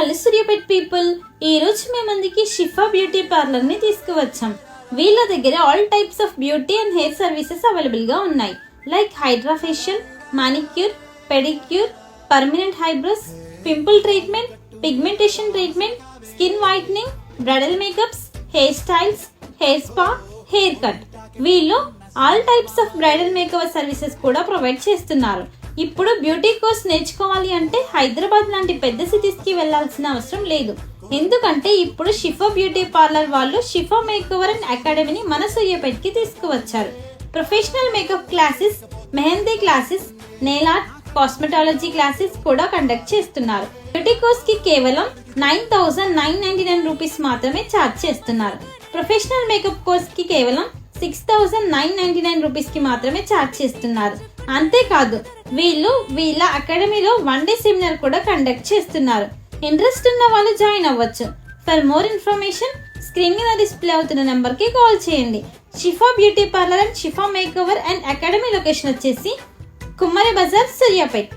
Hello Suryapet people, ఈ రోజు మేము ముందుకి షిఫా బ్యూటీ పార్లర్ ని తీసుకువచ్చాం. వీళ్ళ దగ్గర all types of beauty and hair services available గా ఉన్నాయి. Like hydra facial, manicure, pedicure, permanent eyebrows, pimple treatment, pigmentation treatment, skin whitening, bridal makeups, hair styles, hair spa, hair cut. వీళ్ళు all types of bridal makeup services కూడా provide చేస్తున్నారు. ఇప్పుడు beauty course నేర్చుకోవాలి అంటే హైదరాబాద్ లాంటి పెద్ద సిటీస్ కి వెళ్లాల్సిన అవసరం లేదు. ఎందుకంటే ఇప్పుడు షిఫా బ్యూటీ పార్లర్ వాళ్ళు షిఫా మేకోవర్ అండ్ అకాడమీని మన సూర్యాపేట్ కి తీసుకువచ్చారు. Professional makeup classes, mehndi classes, nail art, cosmetology classes కూడా కండక్ట్ చేస్తున్నారు. బ్యూటీ కోర్స్ కి కేవలం 9,999 రూపీస్ మాత్రమే ఛార్జ్ చేస్తున్నారు. ప్రొఫెషనల్ మేకప్ కోర్స్ కి కేవలం 6,999 రూపీస్ కి మాత్రమే ఛార్జ్ చేస్తున్నారు. అంతేకాదు వీళ్ళ అకాడమీలో 1 డే సెమినార్ కూడా కండక్ట్ చేస్తున్నారు. ఇంట్రెస్ట్ ఉన్న వాళ్ళు జాయిన్ అవ్వచ్చు. ఫర్ మోర్ ఇన్ఫర్మేషన్ స్క్రీన్ మీద డిస్ప్లే అవుతున్న నెంబర్ కి కాల్ చేయండి. Shifa beauty parlour and Shifa makeover and academy location వచ్చేసి కుమ్మరి బజార్, సూర్యాపేట్.